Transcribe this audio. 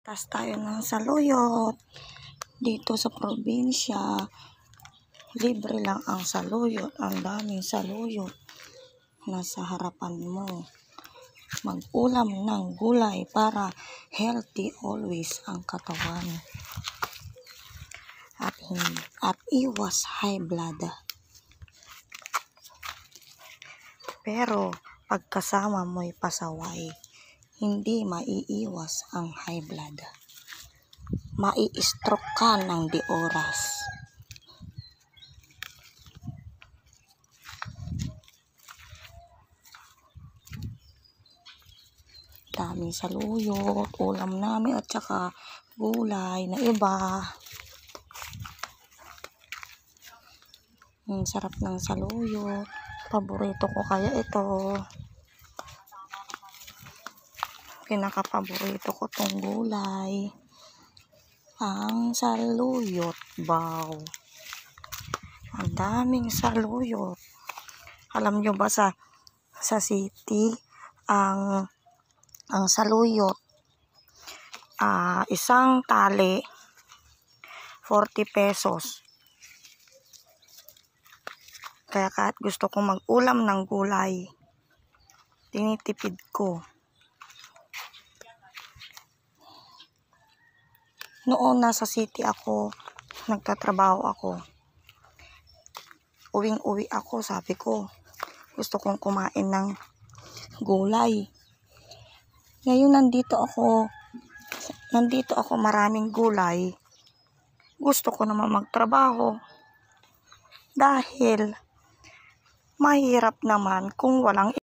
Tas tayo ng saluyot. Dito sa probinsya, libre lang ang saluyot. Ang daming saluyot nasa harapan mo. Mag-ulam ng gulay para healthy always ang katawan. At iwas high blood. Pero pagkasama mo'y pasaway, hindi maiiwas ang high blood. Mai-stroke ka ng di oras. Daming saluyot, ulam namin at saka gulay na iba. Ang sarap ng saluyot. Paborito ko kaya ito. Pinaka-paborito ko tong gulay. Ang saluyot, wow. Ang daming saluyot. Alam nyo ba sa city, ang saluyot, isang tali, 40 pesos. Kaya kahit gusto kong mag-ulam ng gulay, tinitipid ko. Noon nasa city ako, nagtatrabaho ako. Uwing-uwi ako, sabi ko, gusto kong kumain ng gulay. Ngayon nandito ako maraming gulay. Gusto ko naman magtrabaho. Dahil mahirap naman kung walang